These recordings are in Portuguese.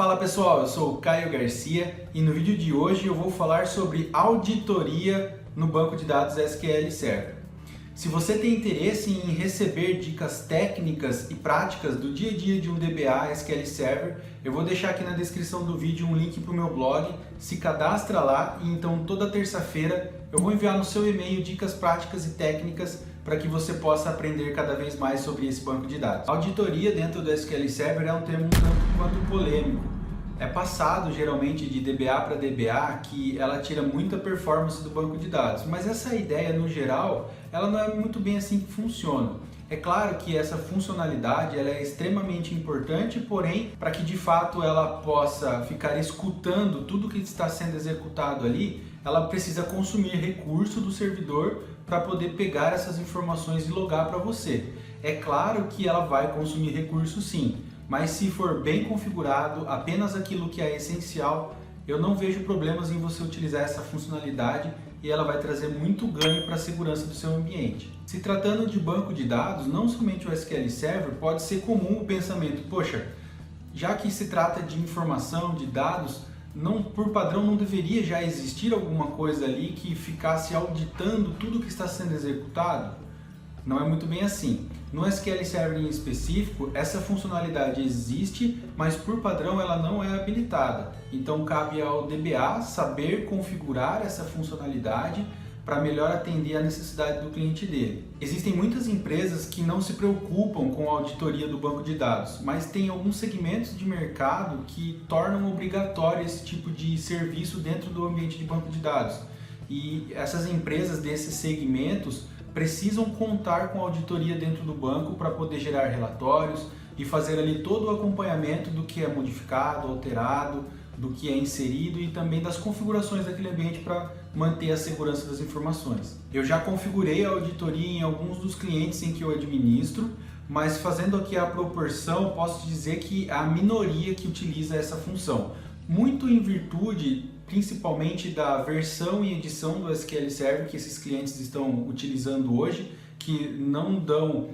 Fala pessoal, eu sou o Caio Garcia e no vídeo de hoje eu vou falar sobre auditoria no banco de dados SQL Server. Se você tem interesse em receber dicas técnicas e práticas do dia a dia de um DBA SQL Server, eu vou deixar aqui na descrição do vídeo um link para o meu blog, se cadastra lá e então toda terça-feira eu vou enviar no seu e-mail dicas práticas e técnicas para que você possa aprender cada vez mais sobre esse banco de dados. Auditoria dentro do SQL Server é um termo um tanto quanto polêmico. É passado geralmente de DBA para DBA que ela tira muita performance do banco de dados, mas essa ideia no geral, ela não é muito bem assim que funciona. É claro que essa funcionalidade ela é extremamente importante, porém, para que de fato ela possa ficar escutando tudo que está sendo executado ali, ela precisa consumir recurso do servidor para poder pegar essas informações e logar para você. É claro que ela vai consumir recurso sim, mas se for bem configurado, apenas aquilo que é essencial, eu não vejo problemas em você utilizar essa funcionalidade e ela vai trazer muito ganho para a segurança do seu ambiente. Se tratando de banco de dados, não somente o SQL Server, pode ser comum o pensamento, poxa, já que se trata de informação, de dados, por padrão não deveria já existir alguma coisa ali que ficasse auditando tudo que está sendo executado? Não é muito bem assim. No SQL Server em específico, essa funcionalidade existe, mas por padrão ela não é habilitada. Então cabe ao DBA saber configurar essa funcionalidade para melhor atender a necessidade do cliente dele. Existem muitas empresas que não se preocupam com a auditoria do banco de dados, mas tem alguns segmentos de mercado que tornam obrigatório esse tipo de serviço dentro do ambiente de banco de dados. E essas empresas desses segmentos precisam contar com auditoria dentro do banco para poder gerar relatórios e fazer ali todo o acompanhamento do que é modificado, alterado, do que é inserido e também das configurações daquele ambiente para manter a segurança das informações. Eu já configurei a auditoria em alguns dos clientes em que eu administro, mas fazendo aqui a proporção, posso dizer que é a minoria que utiliza essa função. Muito em virtude principalmente da versão e edição do SQL Server que esses clientes estão utilizando hoje, que não dão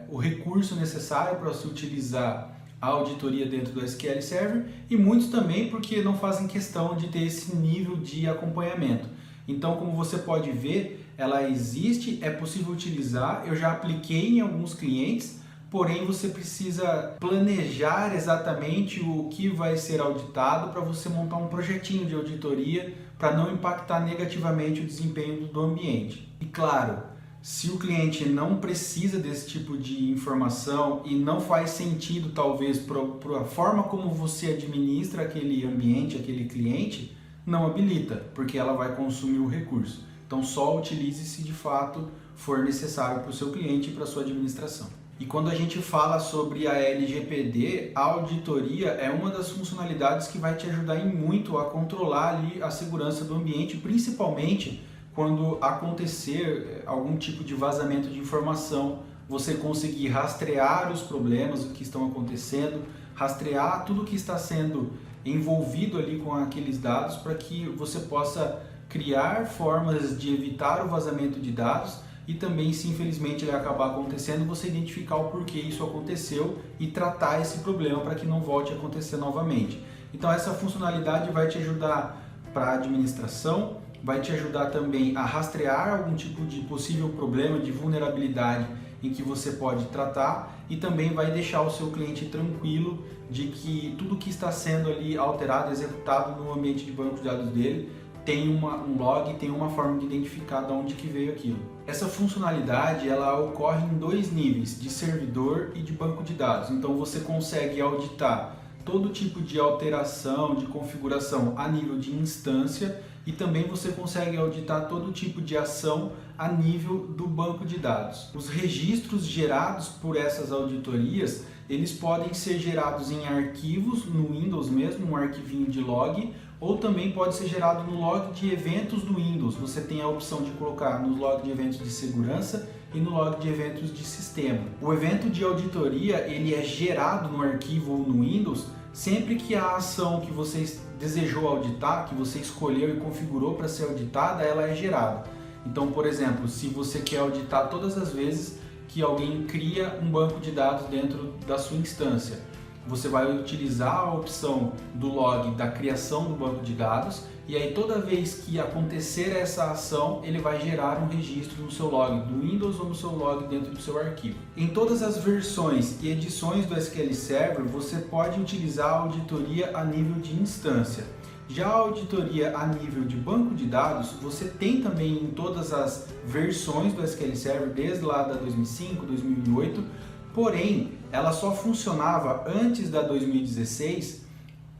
o recurso necessário para se utilizar a auditoria dentro do SQL Server, e muitos também porque não fazem questão de ter esse nível de acompanhamento. Então, como você pode ver, ela existe, é possível utilizar, eu já apliquei em alguns clientes, porém você precisa planejar exatamente o que vai ser auditado para você montar um projetinho de auditoria para não impactar negativamente o desempenho do ambiente. E claro, se o cliente não precisa desse tipo de informação e não faz sentido talvez para a forma como você administra aquele ambiente, aquele cliente, não habilita, porque ela vai consumir o recurso. Então só utilize se de fato for necessário para o seu cliente e para a sua administração. E quando a gente fala sobre a LGPD, a auditoria é uma das funcionalidades que vai te ajudar em muito a controlar ali a segurança do ambiente, principalmente quando acontecer algum tipo de vazamento de informação, você conseguir rastrear os problemas, o que estão acontecendo, rastrear tudo que está sendo envolvido ali com aqueles dados para que você possa criar formas de evitar o vazamento de dados e também, se infelizmente ele acabar acontecendo, você identificar o porquê isso aconteceu e tratar esse problema para que não volte a acontecer novamente. Então essa funcionalidade vai te ajudar para a administração, vai te ajudar também a rastrear algum tipo de possível problema de vulnerabilidade em que você pode tratar e também vai deixar o seu cliente tranquilo de que tudo que está sendo ali alterado, executado no ambiente de banco de dados dele tem um log, tem uma forma de identificar de onde que veio aquilo. Essa funcionalidade ela ocorre em dois níveis, de servidor e de banco de dados. Então você consegue auditar todo tipo de alteração, de configuração a nível de instância e também você consegue auditar todo tipo de ação a nível do banco de dados. Os registros gerados por essas auditorias, eles podem ser gerados em arquivos no Windows mesmo, um arquivinho de log, ou também pode ser gerado no log de eventos do Windows. Você tem a opção de colocar no log de eventos de segurança e no log de eventos de sistema. O evento de auditoria ele é gerado no arquivo ou no Windows sempre que a ação que você desejou auditar, que você escolheu e configurou para ser auditada, ela é gerada. Então, por exemplo, se você quer auditar todas as vezes que alguém cria um banco de dados dentro da sua instância, você vai utilizar a opção do log da criação do banco de dados e aí toda vez que acontecer essa ação, ele vai gerar um registro no seu log do Windows ou no seu log dentro do seu arquivo. Em todas as versões e edições do SQL Server, você pode utilizar a auditoria a nível de instância. Já a auditoria a nível de banco de dados, você tem também em todas as versões do SQL Server, desde lá da 2005, 2008, porém, ela só funcionava antes da 2016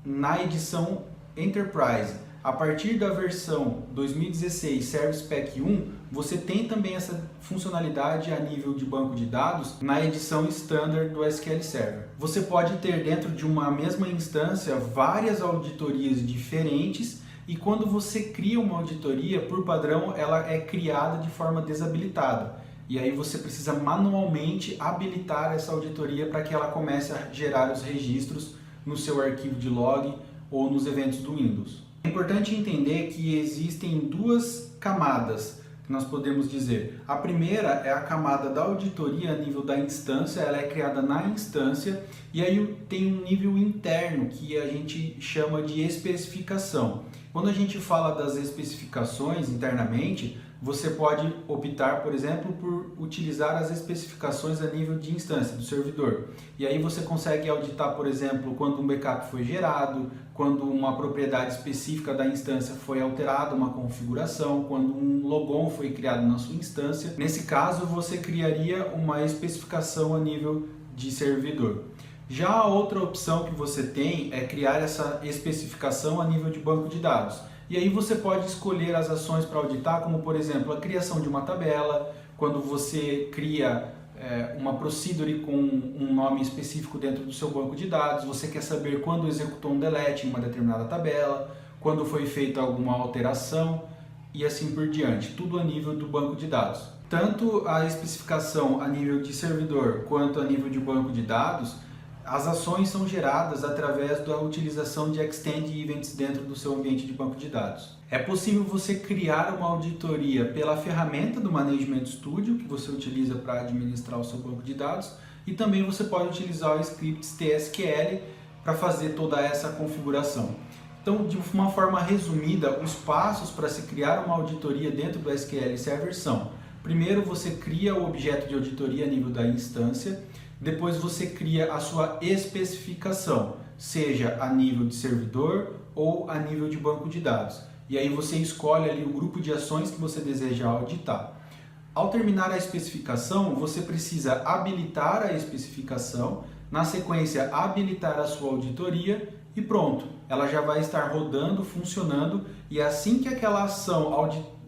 na edição Enterprise. A partir da versão 2016 Service Pack 1, você tem também essa funcionalidade a nível de banco de dados na edição Standard do SQL Server. Você pode ter dentro de uma mesma instância várias auditorias diferentes e quando você cria uma auditoria, por padrão, ela é criada de forma desabilitada. E aí você precisa manualmente habilitar essa auditoria para que ela comece a gerar os registros no seu arquivo de log ou nos eventos do Windows. É importante entender que existem duas camadas que nós podemos dizer. A primeira é a camada da auditoria a nível da instância, ela é criada na instância e aí tem um nível interno que a gente chama de especificação. Quando a gente fala das especificações internamente, você pode optar, por exemplo, por utilizar as especificações a nível de instância do servidor. E aí você consegue auditar, por exemplo, quando um backup foi gerado, quando uma propriedade específica da instância foi alterada, uma configuração, quando um logon foi criado na sua instância. Nesse caso, você criaria uma especificação a nível de servidor. Já a outra opção que você tem é criar essa especificação a nível de banco de dados. E aí você pode escolher as ações para auditar, como por exemplo a criação de uma tabela, quando você cria uma procedure com um nome específico dentro do seu banco de dados, você quer saber quando executou um delete em uma determinada tabela, quando foi feita alguma alteração e assim por diante, tudo a nível do banco de dados. Tanto a especificação a nível de servidor quanto a nível de banco de dados, as ações são geradas através da utilização de Extend Events dentro do seu ambiente de banco de dados. É possível você criar uma auditoria pela ferramenta do Management Studio, que você utiliza para administrar o seu banco de dados, e também você pode utilizar o script TSQL para fazer toda essa configuração. Então, de uma forma resumida, os passos para se criar uma auditoria dentro do SQL Server são: primeiro, você cria o objeto de auditoria a nível da instância. Depois você cria a sua especificação, seja a nível de servidor ou a nível de banco de dados. E aí você escolhe ali o grupo de ações que você deseja auditar. Ao terminar a especificação, você precisa habilitar a especificação, na sequência habilitar a sua auditoria e pronto. Ela já vai estar rodando, funcionando e assim que aquela ação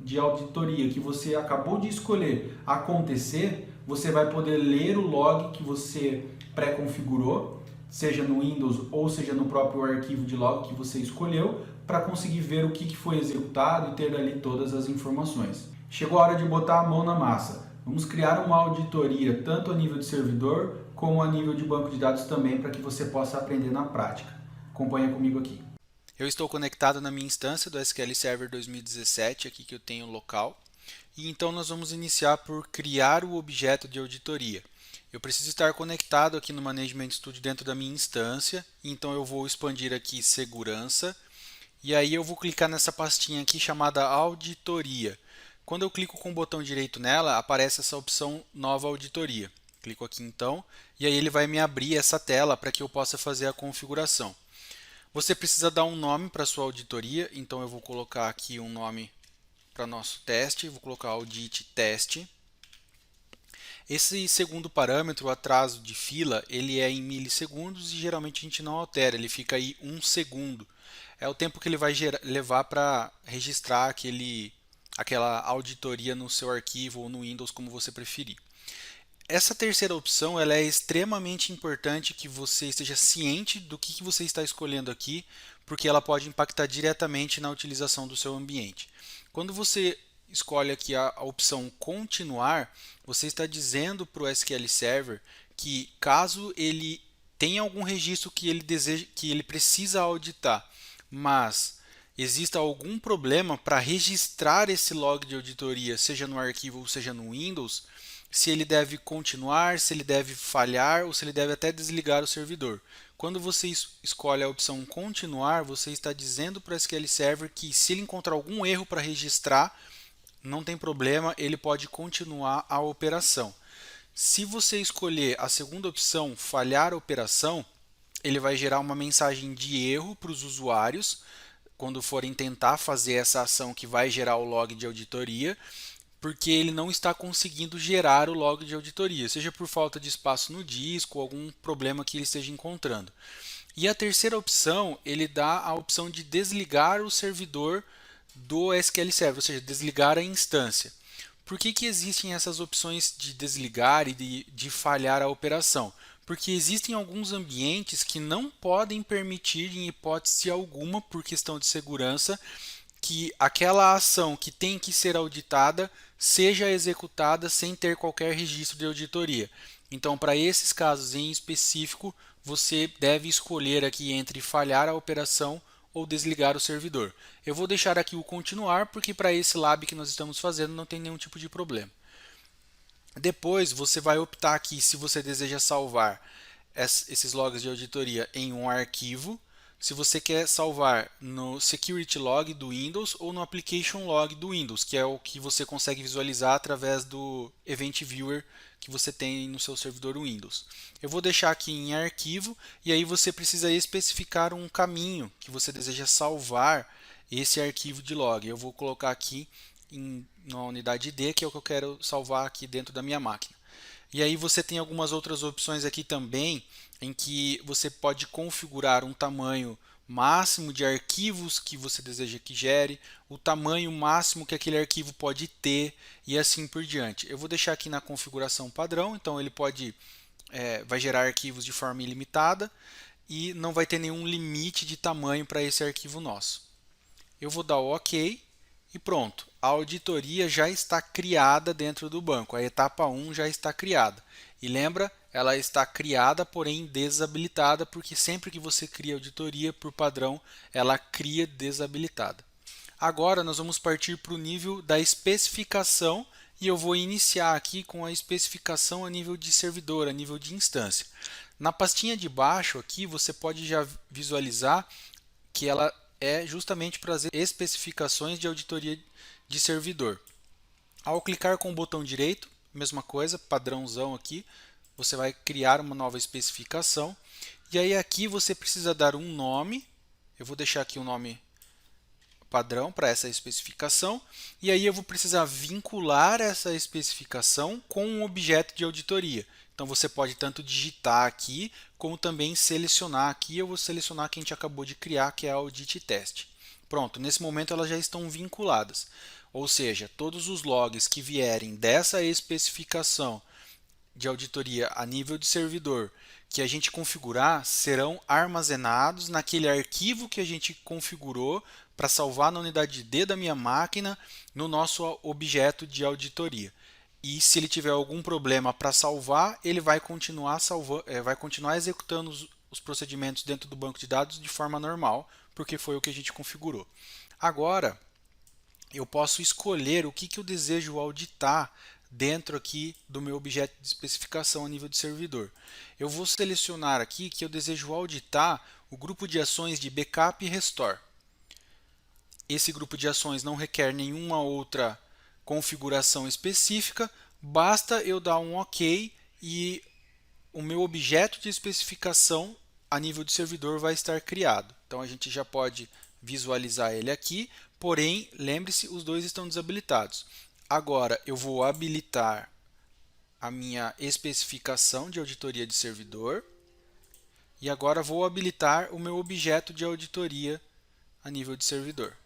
de auditoria que você acabou de escolher acontecer, você vai poder ler o log que você pré-configurou, seja no Windows ou seja no próprio arquivo de log que você escolheu, para conseguir ver o que foi executado e ter ali todas as informações. Chegou a hora de botar a mão na massa. Vamos criar uma auditoria tanto a nível de servidor como a nível de banco de dados também, para que você possa aprender na prática. Acompanha comigo aqui. Eu estou conectado na minha instância do SQL Server 2017, aqui que eu tenho local. E então nós vamos iniciar por criar o objeto de auditoria. Eu preciso estar conectado aqui no Management Studio dentro da minha instância, então eu vou expandir aqui segurança, e aí eu vou clicar nessa pastinha aqui chamada auditoria. Quando eu clico com o botão direito nela, aparece essa opção nova auditoria. Clico aqui então, e aí ele vai me abrir essa tela para que eu possa fazer a configuração. Você precisa dar um nome para a sua auditoria, então eu vou colocar aqui um nome para nosso teste, vou colocar audit teste. Esse segundo parâmetro, o atraso de fila, ele é em milissegundos e geralmente a gente não altera, ele fica aí 1 segundo. É o tempo que ele vai levar para registrar aquela auditoria no seu arquivo ou no Windows, como você preferir. Essa terceira opção ela é extremamente importante que você esteja ciente do que você está escolhendo aqui, porque ela pode impactar diretamente na utilização do seu ambiente. Quando você escolhe aqui a opção continuar, você está dizendo para o SQL Server que caso ele tenha algum registro que ele precisa auditar, mas exista algum problema para registrar esse log de auditoria, seja no arquivo ou seja no Windows, se ele deve continuar, se ele deve falhar ou se ele deve até desligar o servidor. quando você escolhe a opção continuar, você está dizendo para o SQL Server que se ele encontrar algum erro para registrar, não tem problema, ele pode continuar a operação. Se você escolher a segunda opção, falhar a operação, ele vai gerar uma mensagem de erro para os usuários quando forem tentar fazer essa ação que vai gerar o log de auditoria, porque ele não está conseguindo gerar o log de auditoria, seja por falta de espaço no disco ou algum problema que ele esteja encontrando. E a terceira opção, ele dá a opção de desligar o servidor do SQL Server, ou seja, desligar a instância. Por que existem essas opções de desligar e de falhar a operação? Porque existem alguns ambientes que não podem permitir, em hipótese alguma, por questão de segurança, que aquela ação que tem que ser auditada seja executada sem ter qualquer registro de auditoria. Então, para esses casos em específico, você deve escolher aqui entre falhar a operação ou desligar o servidor. Eu vou deixar aqui o continuar, porque para esse lab que nós estamos fazendo não tem nenhum tipo de problema. Depois, você vai optar aqui se você deseja salvar esses logs de auditoria em um arquivo, se você quer salvar no Security Log do Windows ou no Application Log do Windows, que é o que você consegue visualizar através do Event Viewer que você tem no seu servidor Windows. Eu vou deixar aqui em arquivo e aí você precisa especificar um caminho que você deseja salvar esse arquivo de log. Eu vou colocar aqui na unidade D, que é o que eu quero salvar aqui dentro da minha máquina. E aí você tem algumas outras opções aqui também, em que você pode configurar um tamanho máximo de arquivos que você deseja que gere, o tamanho máximo que aquele arquivo pode ter e assim por diante. Eu vou deixar aqui na configuração padrão, então ele vai gerar arquivos de forma ilimitada e não vai ter nenhum limite de tamanho para esse arquivo nosso. Eu vou dar o OK e pronto. A auditoria já está criada dentro do banco. A etapa 1 já está criada. E lembra, ela está criada, porém desabilitada, porque sempre que você cria auditoria, por padrão, ela cria desabilitada. Agora nós vamos partir para o nível da especificação e eu vou iniciar aqui com a especificação a nível de servidor, a nível de instância. Na pastinha de baixo aqui você pode já visualizar que ela é justamente para as especificações de auditoria de servidor. Ao clicar com o botão direito, mesma coisa, padrãozão aqui, você vai criar uma nova especificação. E aí aqui você precisa dar um nome, eu vou deixar aqui um nome padrão para essa especificação, e aí eu vou precisar vincular essa especificação com um objeto de auditoria. Então você pode tanto digitar aqui, como também selecionar aqui. Eu vou selecionar que a gente acabou de criar, que é a Audit Test. Pronto, nesse momento elas já estão vinculadas. Ou seja, todos os logs que vierem dessa especificação de auditoria a nível de servidor que a gente configurar serão armazenados naquele arquivo que a gente configurou para salvar na unidade D da minha máquina no nosso objeto de auditoria. E se ele tiver algum problema para salvar, ele vai continuar executando os procedimentos dentro do banco de dados de forma normal, porque foi o que a gente configurou. Agora, eu posso escolher o que eu desejo auditar dentro aqui do meu objeto de especificação a nível de servidor. Eu vou selecionar aqui que eu desejo auditar o grupo de ações de backup e restore. Esse grupo de ações não requer nenhuma outra configuração específica, basta eu dar um OK e o meu objeto de especificação a nível de servidor vai estar criado. Então a gente já pode visualizar ele aqui, porém, lembre-se, os dois estão desabilitados. Agora eu vou habilitar a minha especificação de auditoria de servidor e agora vou habilitar o meu objeto de auditoria a nível de servidor.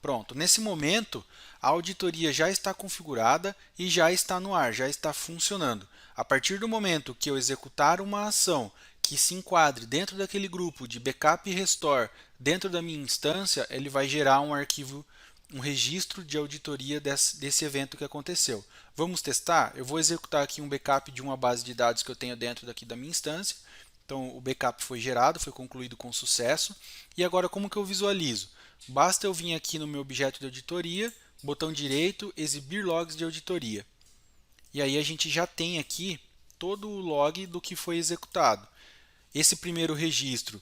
Pronto, nesse momento a auditoria já está configurada e já está no ar, já está funcionando. A partir do momento que eu executar uma ação que se enquadre dentro daquele grupo de backup e restore dentro da minha instância, ele vai gerar um arquivo, um registro de auditoria desse evento que aconteceu. Vamos testar? Eu vou executar aqui um backup de uma base de dados que eu tenho dentro daqui da minha instância. Então o backup foi gerado, foi concluído com sucesso. E agora como que eu visualizo? Basta eu vir aqui no meu objeto de auditoria, botão direito, exibir logs de auditoria. E aí a gente já tem aqui todo o log do que foi executado. Esse primeiro registro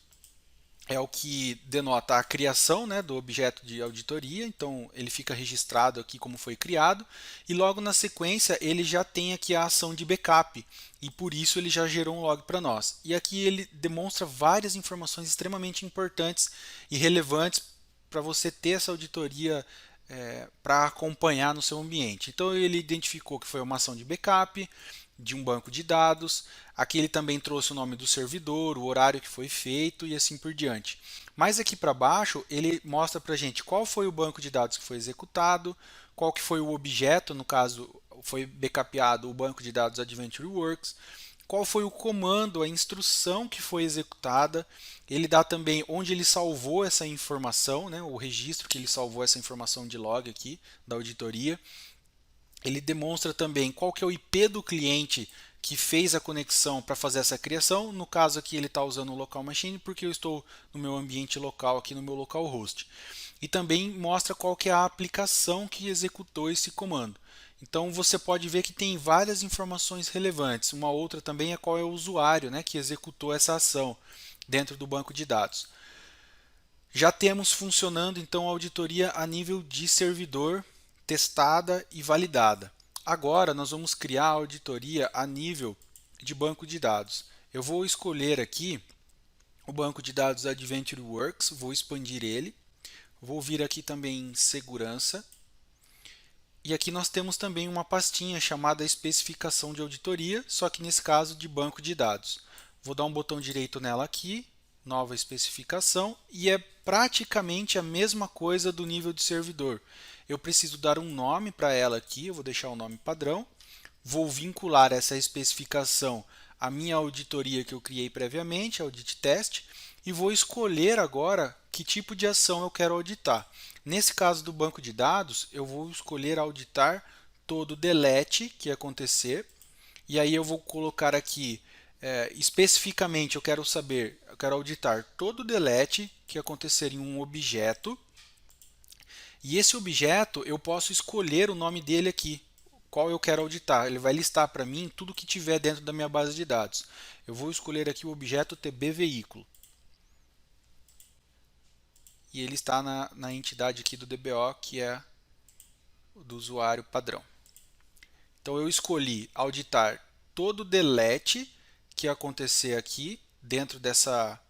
é o que denota a criação, né, do objeto de auditoria, então ele fica registrado aqui como foi criado, e logo na sequência ele já tem aqui a ação de backup, e por isso ele já gerou um log para nós. E aqui ele demonstra várias informações extremamente importantes e relevantes para você ter essa auditoria para acompanhar no seu ambiente. Então ele identificou que foi uma ação de backup, de um banco de dados. Aqui ele também trouxe o nome do servidor, o horário que foi feito e assim por diante. Mas aqui para baixo ele mostra para a gente qual foi o banco de dados que foi executado, qual que foi o objeto, no caso foi backupeado o banco de dados AdventureWorks, qual foi o comando, a instrução que foi executada. Ele dá também onde ele salvou essa informação, né, o registro que ele salvou essa informação de log aqui da auditoria. Ele demonstra também qual que é o IP do cliente que fez a conexão para fazer essa criação. No caso aqui ele está usando o local machine porque eu estou no meu ambiente local, aqui no meu localhost. E também mostra qual que é a aplicação que executou esse comando. Então você pode ver que tem várias informações relevantes. Uma outra também é qual é o usuário, né, que executou essa ação dentro do banco de dados. Já temos funcionando então a auditoria a nível de servidor, testada e validada. Agora nós vamos criar a auditoria a nível de banco de dados. Eu vou escolher aqui o banco de dados AdventureWorks, vou expandir ele, vou vir aqui também em segurança, e aqui nós temos também uma pastinha chamada especificação de auditoria, só que nesse caso de banco de dados. Vou dar um botão direito nela aqui, nova especificação, e é praticamente a mesma coisa do nível de servidor. Eu preciso dar um nome para ela aqui, eu vou deixar o nome padrão, vou vincular essa especificação à minha auditoria que eu criei previamente, Audit Test, e vou escolher agora que tipo de ação eu quero auditar. Nesse caso do banco de dados, eu vou escolher auditar todo delete que acontecer, e aí eu vou colocar aqui especificamente eu quero auditar todo delete que acontecer em um objeto. E esse objeto eu posso escolher o nome dele aqui, qual eu quero auditar. Ele vai listar para mim tudo que tiver dentro da minha base de dados. Eu vou escolher aqui o objeto tbVeículo. E ele está na entidade aqui do DBO, que é do usuário padrão. Então eu escolhi auditar todo delete que acontecer aqui dentro dessa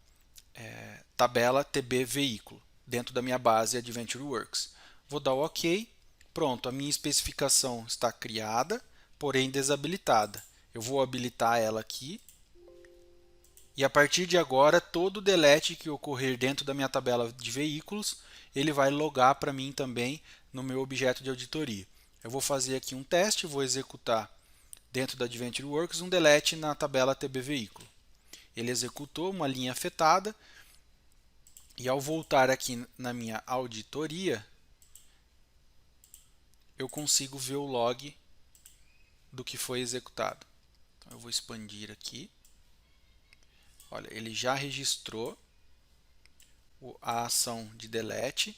tabela tbVeículo, dentro da minha base AdventureWorks. Vou dar o OK. Pronto, a minha especificação está criada, porém desabilitada. Eu vou habilitar ela aqui. E a partir de agora, todo delete que ocorrer dentro da minha tabela de veículos, ele vai logar para mim também no meu objeto de auditoria. Eu vou fazer aqui um teste, vou executar dentro da AdventureWorks um delete na tabela tbVeículo. Ele executou uma linha afetada e ao voltar aqui na minha auditoria, eu consigo ver o log do que foi executado. Então, eu vou expandir aqui. Olha, ele já registrou a ação de delete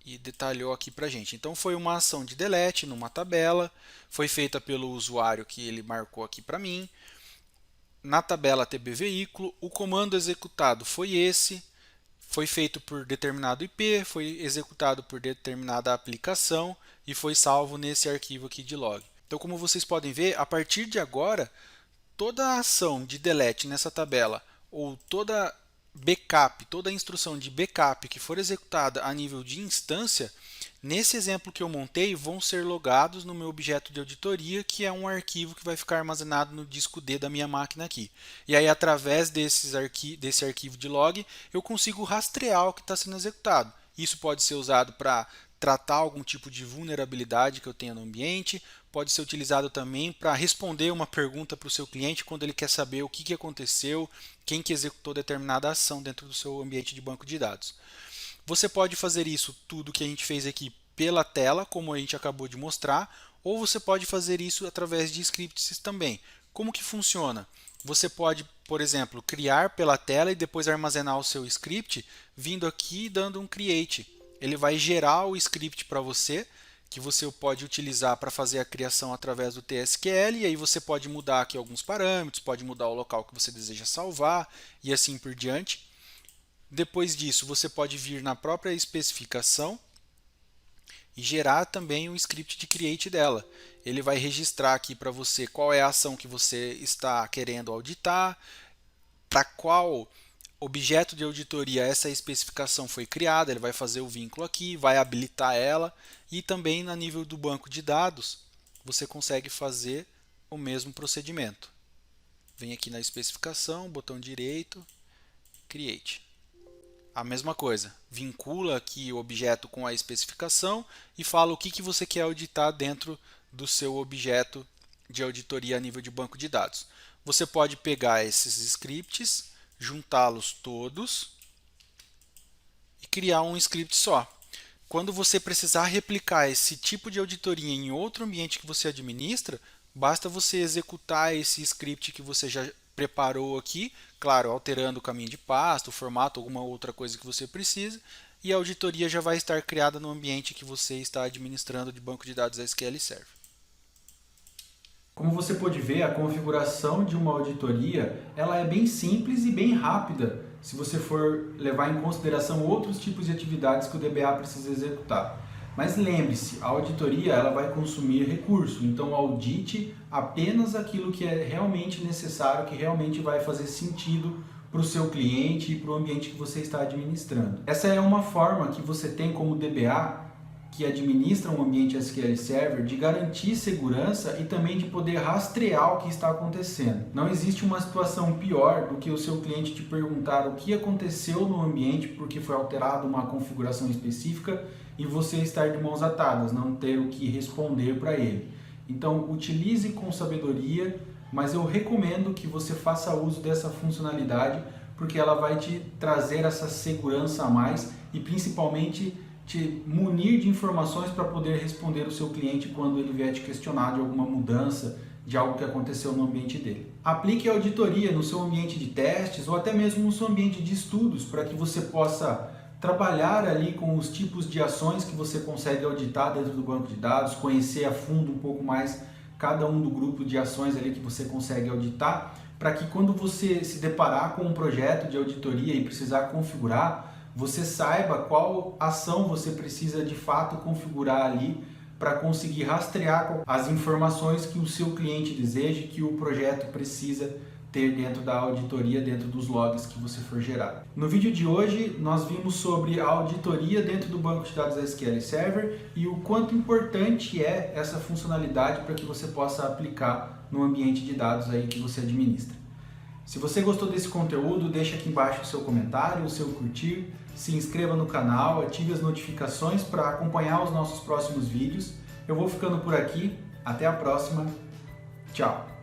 e detalhou aqui para a gente. Então foi uma ação de delete numa tabela, foi feita pelo usuário que ele marcou aqui para mim. Na tabela tbVeículo, o comando executado foi esse, foi feito por determinado IP, foi executado por determinada aplicação e foi salvo nesse arquivo aqui de log. Então, como vocês podem ver, a partir de agora, toda a ação de delete nessa tabela ou toda backup, toda a instrução de backup que for executada a nível de instância, nesse exemplo que eu montei, vão ser logados no meu objeto de auditoria, que é um arquivo que vai ficar armazenado no disco D da minha máquina aqui. E aí, através desse arquivo de log, eu consigo rastrear o que está sendo executado. Isso pode ser usado para tratar algum tipo de vulnerabilidade que eu tenha no ambiente, pode ser utilizado também para responder uma pergunta para o seu cliente quando ele quer saber o que aconteceu, quem que executou determinada ação dentro do seu ambiente de banco de dados. Você pode fazer isso tudo que a gente fez aqui pela tela, como a gente acabou de mostrar, ou você pode fazer isso através de scripts também. Como que funciona? Você pode, por exemplo, criar pela tela e depois armazenar o seu script vindo aqui e dando um create. Ele vai gerar o script para você que você pode utilizar para fazer a criação através do TSQL, e aí você pode mudar aqui alguns parâmetros, pode mudar o local que você deseja salvar e assim por diante. Depois disso, você pode vir na própria especificação e gerar também o script de create dela. Ele vai registrar aqui para você qual é a ação que você está querendo auditar, para qual objeto de auditoria essa especificação foi criada, ele vai fazer o vínculo aqui, vai habilitar ela, e também no nível do banco de dados você consegue fazer o mesmo procedimento. Vem aqui na especificação, botão direito, create. A mesma coisa, vincula aqui o objeto com a especificação e fala o que você quer auditar dentro do seu objeto de auditoria a nível de banco de dados. Você pode pegar esses scripts, juntá-los todos e criar um script só. Quando você precisar replicar esse tipo de auditoria em outro ambiente que você administra, basta você executar esse script que você já preparou aqui, claro, alterando o caminho de pasta, o formato, alguma outra coisa que você precisa, e a auditoria já vai estar criada no ambiente que você está administrando de banco de dados SQL Server. Como você pode ver, a configuração de uma auditoria ela é bem simples e bem rápida, se você for levar em consideração outros tipos de atividades que o DBA precisa executar. Mas lembre-se, a auditoria ela vai consumir recurso, então audite apenas aquilo que é realmente necessário, que realmente vai fazer sentido para o seu cliente e para o ambiente que você está administrando. Essa é uma forma que você tem como DBA, que administra um ambiente SQL Server, de garantir segurança e também de poder rastrear o que está acontecendo. Não existe uma situação pior do que o seu cliente te perguntar o que aconteceu no ambiente porque foi alterada uma configuração específica e você estar de mãos atadas, não ter o que responder para ele. Então, utilize com sabedoria, mas eu recomendo que você faça uso dessa funcionalidade porque ela vai te trazer essa segurança a mais e principalmente te munir de informações para poder responder o seu cliente quando ele vier te questionar de alguma mudança, de algo que aconteceu no ambiente dele. Aplique a auditoria no seu ambiente de testes ou até mesmo no seu ambiente de estudos para que você possa trabalhar ali com os tipos de ações que você consegue auditar dentro do banco de dados, conhecer a fundo um pouco mais cada um do grupo de ações ali que você consegue auditar, para que quando você se deparar com um projeto de auditoria e precisar configurar, você saiba qual ação você precisa de fato configurar ali para conseguir rastrear as informações que o seu cliente deseja, que o projeto precisa ter dentro da auditoria, dentro dos logs que você for gerar. No vídeo de hoje nós vimos sobre a auditoria dentro do banco de dados SQL Server e o quanto importante é essa funcionalidade para que você possa aplicar no ambiente de dados aí que você administra. Se você gostou desse conteúdo, deixa aqui embaixo o seu comentário, o seu curtir, se inscreva no canal, ative as notificações para acompanhar os nossos próximos vídeos. Eu vou ficando por aqui, até a próxima, tchau!